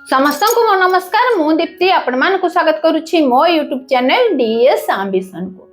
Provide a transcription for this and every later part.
समस्त को मो नमस्कार मु दीप्ति आपण को स्वागत करुछि मो यूट्यूब चैनल डीएस एम्बिशन को।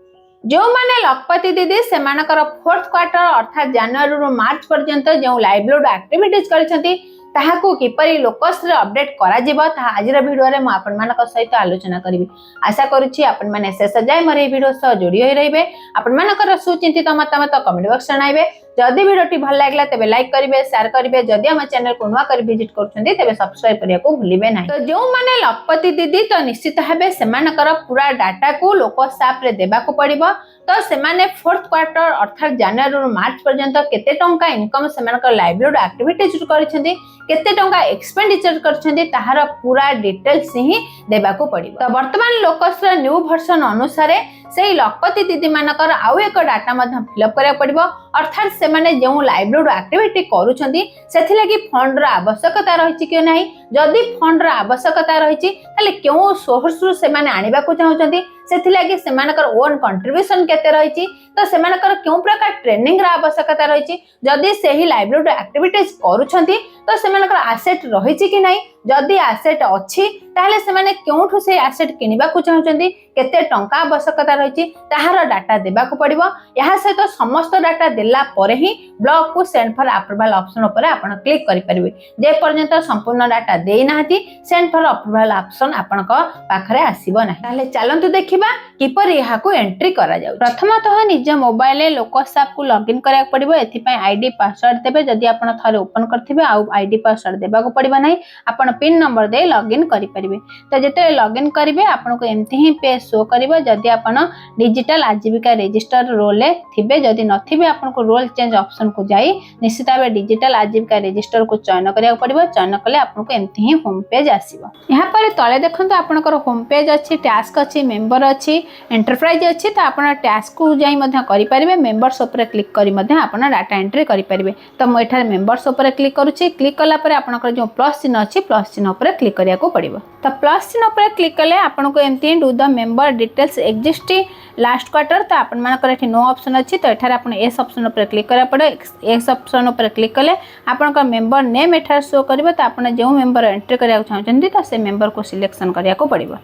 जो माने लखपति दीदी से फोर्थ क्वार्टर अर्थात जनवरी रु मार्च पर्यंत जो लाइवलीहुड एक्टिविटीज करिसेंती ताहाकू किपरि लोकस रे अपडेट करा जिवो ता आजिर वीडियो रे म आपण मानक सहित आलोचना करिवि। आशा करूछि आपण माने शेष जाय मोर ए वीडियो सह जोड़ी होई रहिबे। आपण मानकर सुचिंतित मतामत कमेंट बॉक्स जणाइबे। जदि वीडियोटी भल लागला तेबे लाइक करिवे, शेयर करिवे। जदि हम चैनल को नुआ कर विजिट करछन्ती तेबे सब्सक्राइब करिया को भूलिबे नाही। तो जो माने लखपति दीदी तो निश्चित हेबे सेमानकर पूरा डाटा को लोकस ऐप रे देबा को पड़िबो। तो सेमाने फोर्थ क्वार्टर अर्थात जनवरी रु मार्च पर्यंत केते टंका इनकम सेमानकर लाइवलीहुड एक्टिविटीज करिसेंती, केते टंका एक्सपेंडिचर करछन्ती ताहार पूरा डिटेल्स ही देबा को पड़िबो। तो वर्तमान लोकस रा न्यू वर्जन अनुसार से लखपति दीदी मानकर आउ एक डाटा मध्य फिलअप करिया पड़िबो। अर्थात से माने जो लाइवलीहुड एक्टिविटी करूछन्ती सेथि लागि फंड रा आवश्यकता रहिछि कि नाही, जदि फंड रा आवश्यकता रहिछि ताले क्यों सोर्स रु से माने आनिबा को चाहुछन्ती, सेथि लागि से मानकर ओन कंट्रीब्यूशन केते रहिछि, तो से मानकर क्यों प्रकार ट्रेनिंग रा आवश्यकता रहिछि, जदि सेही लाइवलीहुड एक्टिविटीज करूछन्ती तो से मानकर एसेट रहिछि कि नाही, जदि एसेट अछि ताले से माने क्योंठु से एसेट किनिबा को चाहुछन्ती, केते टंका आवश्यकता रहिछि ताहार डाटा देबा को पड़िबो। यहा से तो समस्त डाटा देला परे ही ब्लॉक को सेंड फॉर अप्रूवल ऑप्शन ऊपर आपण क्लिक करि परिबे। जे पर्यंत संपूर्ण डाटा देई नाहती सेंड फॉर अप्रूवल ऑप्शन आपण को पाखरे आसीबो नाही। ताले चलंतु देखिबा किपर यहा को एंट्री करा जाउ। प्रथमतः निज मोबाइल ले लोकस ऐप को लॉगिन करिया पड़िबो। एथि पय आईडी पासवर्ड देबे। जदि आपण थारे ओपन करथिबे आ आईडी पासवर्ड देबा को पड़िबो नाही, आपण पिन नंबर दे लॉगिन करि परिबे। तो जेते लॉगिन करिवे आपण को एम्ति ही पेज शो करिवो। जदि आपण डिजिटल आजीविका रजिस्टर रोल ले थिबे, जदि नथिबे आपण को रोल चेंज ऑप्शन को जाई निश्चित भाबे डिजिटल आजीविका रजिस्टर को चयन करिया पड़िबो। चयन कले आपण को एम्ति ही होम पेज आसीबो। यहाँ पर तले देखंतु आपनकर होम पेज अछि, टास्क अछि, मेंबर अछि, एंटरप्राइज अछि। तो आपण टास्क को जाई मध्य करि परिबे। मेंबर्स ऊपर क्लिक करी मध्य आपण डाटा एंट्री करि परिबे। तो मो एठार मेंबर्स ऊपर क्लिक करूछि। क्लिक कला परे आपनकर जो प्लस चिन्ह अछि प्लस चिन्ह ऊपर क्लिक करिया को पड़िबो। तो प्लस चिन्ह ऊपर क्लिक कले आपण को एम्ति to the member details exist last quarter. तो आपण मानकर एठी नो ऑप्शन अछि। तो एठार आपण एस ऑप्शन ऊपर क्लिक करा पड़े। एस ऑप्शन ऊपर क्लिक कले आपण का मेंबर नेम एठार शो करिवो। तो आपण जो मेंबर एंट्री करिया चाहछन्ती तो से मेंबर को सिलेक्शन करिया को पड़िबो।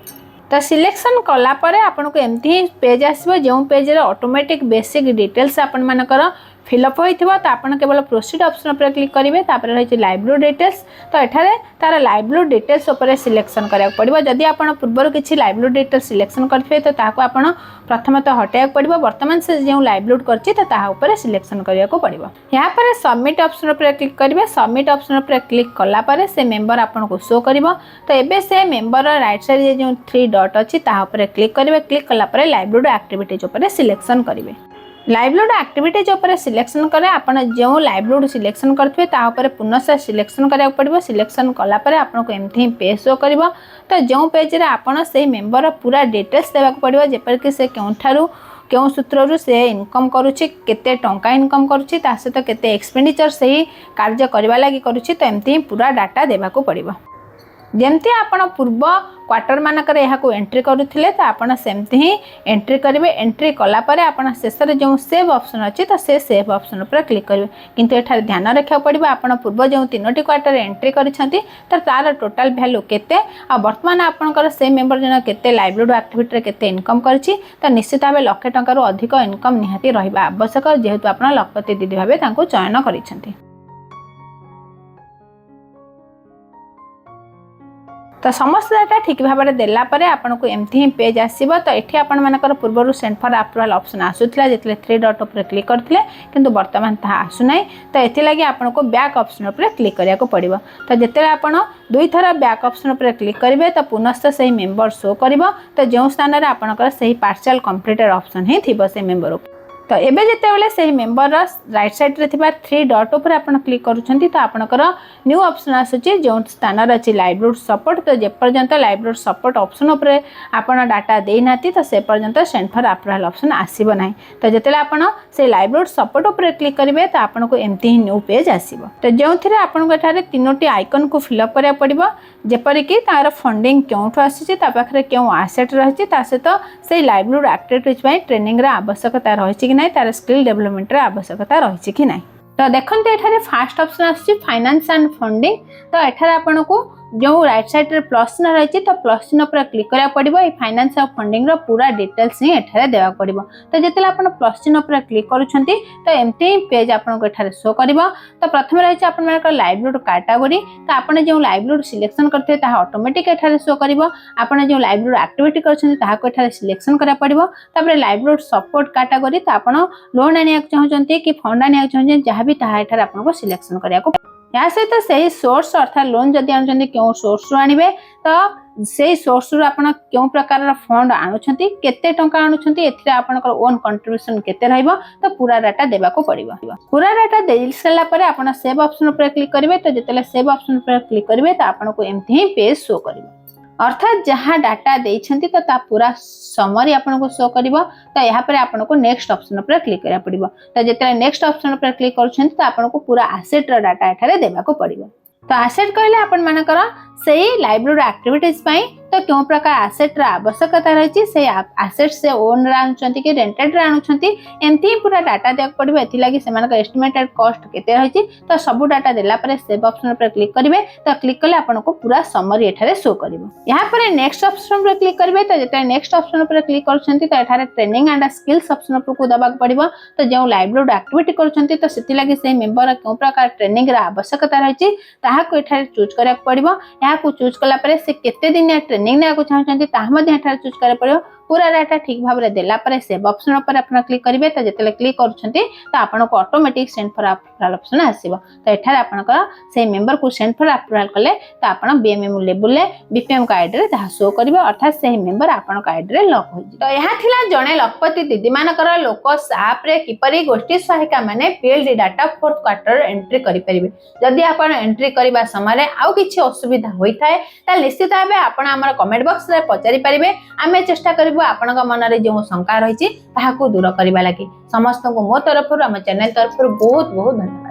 तो सिलेक्शन कला परे आपण को एम्ति पेज आसीबो, जो पेज रे ऑटोमेटिक बेसिक डिटेल्स आपण मानकर फिलअप होइथिबो। तो आपण केवल प्रोसीड ऑप्शन पर क्लिक करिवे। तापर रहिछि लाइवलीहुड डिटेल्स। तो एठारे तार लाइवलीहुड डिटेल्स ऊपर सिलेक्शन करिया पड़िबो। जदि आपण पूर्वर किछि लाइवलीहुड डिटेल्स सिलेक्शन करथिबे तो ताको आपण प्रथमतः हटाया पड़िबो। वर्तमान से जो लाइवलीहुड करछि तो ताहा ऊपर सिलेक्शन करिया को पड़िबो। यहाँ पर सबमिट ऑप्शन पर क्लिक करिवे। सबमिट ऑप्शन पर क्लिक कला परे से मेंबर आपण को शो करिवो। तो एबे से मेंबर राइट साइड रे जो 3 डॉट अछि ताहा ऊपर क्लिक करिवे। क्लिक कला परे लाइवलीहुड एक्टिविटीज ऊपर सिलेक्शन करिवे। लाइवलीहुड एक्टिविटीज ऊपर सिलेक्शन करे आपण जो लाइवलीहुड सिलेक्शन करथिबे ता ऊपर पुनः सिलेक्शन करिया पड़िबो। सिलेक्शन कला परे आपण को एम्ति पेज शो करिवो। तो जो पेज रे आपण से मेंबर पूरा डिटेल्स देबा को पड़िबो, जेपर कि से केउठारु केउ सूत्ररु से इनकम करूछि, केते टंका इनकम करूछि, ता सहित केते एक्सपेंडिचर सही कार्य करबा लागि करूछि। तो एम्ति पूरा डाटा देबा को पड़िबो। जेमती आपण पूर्व क्वार्टर मानकर यहाँ को एंट्री करुथिले तो आपण सेमती ही एंट्री करेंगे। एंट्री कला परे आपण शेष में जो सेव ऑप्शन अच्छी तो से सेव ऑप्शन पर क्लिक करेंगे। किंतु एठार ध्यान रखा पड़ो आपण पूर्व जो 3टी क्वार्टर एंट्री करिसेंती तो तार टोटाल वैल्यू केते आ वर्तमान आपनकर से मेंबर जन केते लाइवलीहुड एक्टिविटी केते इनकम करछि। तो निश्चित भाव लक्षे टंका अधिक इनकम निहाती रहिबा आवश्यक, जेहेतु आपण लखपति दीदी भाबे तांको चयन करिसेंती। तो समस्त डाटा ठीक भाव में देला परे आपण को एम्ति ही पेज आसीबो। तो एठी आपण मानकर पूर्वर सेंड फॉर अप्रूवल ऑप्शन आसुतला जेतले 3 डॉट ऊपर क्लिक करथिले, किंतु वर्तमान ता आसु नै। तो एथि लागि आपण को बैक ऑप्शन ऊपर क्लिक करिया को पड़िबो। तो जेते आपण दुई थरा बैक ऑप्शन ऊपर क्लिक करिवे तो पुनः सही मेंबर शो करिवो। तो जो स्थान रे आपनकर सही पार्शियल कंप्लीटेड ऑप्शन ही थिबो से मेंबर। तो एबे जेते बेले सही मेंबर राइट साइड रे थिबा 3 डॉट ऊपर आपण क्लिक करूछंती तो आपनकर न्यू ऑप्शन आसुची जो स्थान रे अछि लाइवलीहुड सपोर्ट। तो जे पर्यंत लाइवलीहुड सपोर्ट ऑप्शन ऊपर आपण डाटा देई नाती तो से पर्यंत सेंड फॉर अप्रूवल ऑप्शन आसीबो नाही। तो जेतेले आपण से लाइवलीहुड सपोर्ट ऊपर क्लिक करिवे तो आपण को एम्ति ही न्यू पेज आसीबो। तो जोंथिरे आपण को एठारे 3टी आइकन को फिलअप करिया पड़िबो, जेपरि कि तार फंडिंग क्योंठु आसीची, ता पाखरे क्यों एसेट रहिची, ता सहित से लाइवलीहुड एक्टिविटीज पय ट्रेनिंग रे आवश्यकता रहिची कि नै, तार स्किल डेवलपमेंट रे आवश्यकता रहिची कि नै। तो देखते ये फास्ट ऑप्शन आसी फाइनेंस एंड फंडिंग। तो एठार आपन को जो राइट साइड रे प्लस चिन्ह रही तो प्लस चिन्ह पर क्लिक करा पड़िबो। ए फाइनेंस ऑफ फंडिंग रो पूरा डिटेल्स ही एठारे देवा पड़िबो। तो जेतेला आपण प्लस चिन्ह पर क्लिक करूछंती तो एमती पेज आपण को एठारे शो करबो। तो प्रथम रही आपण मानक लाइवलीहुड कैटेगरी। तो आपण जो लाइवलीहुड सिलेक्शन करथे ता ऑटोमेटिक एठारे शो करबो। आपण जो लाइवलीहुड एक्टिविटी करछंती ताहा को एठारे सिलेक्शन करा पड़िबो। तापर लाइवलीहुड सपोर्ट कैटेगरी तो आपण लोन आनिया चाहछंती कि फंड आनिया चाहछंती जहां भी ताहा एठारे आपण को सिलेक्शन करिया को। या सहित सही सोर्स अर्थात लोन जदि आनुछंती क्यों सोर्स रु आनिबे तो से सोर्स रु आपण क्यों प्रकार फंड आनुछंती केते टंका आनुछंती एथिरे आपनकर ओन कंट्रीब्यूशन केते रहइबो तो पूरा डाटा देबा को पड़िबो। पूरा डाटा देइ सला परे आपण सेव ऑप्शन पर क्लिक करिवे। तो जेतेले सेव ऑप्शन पर क्लिक करिवे तो आपण को एमथि ही पेज शो करिवो। अर्थात जहाँ डाटा देइछंती तो ता पूरा समरी आपन को शो करिवो। तो यहाँ पर आपन को नेक्स्ट ऑप्शन पर क्लिक करिया पड़िबो। तो जेतेले नेक्स्ट ऑप्शन पर क्लिक करछंती तो आपन को पूरा एसेट रो डाटा एठारे देबा को पड़िबो। तो एसेट कहले आपण मानकर सेही लाइवलीहुड एक्टिविटीज पई तो क्यों प्रकार एसेट रा आवश्यकता रही से एसेट से ओन रा आनुछंती कि रेंटेड रा आनुछंती एंती पूरा डाटा देख पड़िबो। एथि लागि सेमानक एस्टिमेटेड कॉस्ट केते रही तो सब डाटा देला परे सेव ऑप्शन पर क्लिक करिवे। तो क्लिक कले आपन को पूरा समरी एठारे शो करिवो। यहाँ पर नेक्स्ट ऑप्शन पर क्लिक करिवे। तो जेते नेक्स्ट ऑप्शन पर क्लिक करछंती तो एठारे ट्रेनिंग एंड स्किल्स ऑप्शन पर को दबाक पड़िबो। तो जो लाइवलीहुड एक्टिविटी करछंती तो सेति लागि से मेंबर क्यों प्रकार ट्रेनिंग रा आवश्यकता रही ताहा को एठारे चूज करिया पड़िबो। यहाँ को चूज कला परे से केते दिन ट्रेनिंग ने को चाहछंती ताहा मध्ये एठारे चूज करे पड़िबो। पूरा डाटा ठीक भाव में देला परे सेव ऑप्शन पर अपन क्लिक करिवे। तो जेतेले क्लिक करछंती तो आपन को automatic send for approval option आसीबो। तो एठारे आपन को से मेंबर को सेंड फॉर अप्रूवल कले तो आपन बीएमएम लेवल ले बीपीएम का आईडी रे ताहा शो करिवे। अर्थात से मेंबर आपन का आईडी रे लॉक होई। तो यहाँ थिला जणे लखपति दीदी मानकर लोकस ऐप रे किपरि गोष्ठी सहायिका माने PLD data fourth quarter entry करि परिबे। जदि आपन एंट्री करबा समय रे आउ किछि असुविधा होई थाए ता निश्चित भाबे आपन हमर कमेंट बॉक्स रे पचारि परिबे। आमे चेष्टा करिबो आपन मन रे जो शंका रही दूर करने लगी। समस्त को मो तरफ आम चैनल तरफ बहुत बहुत धन्यवाद।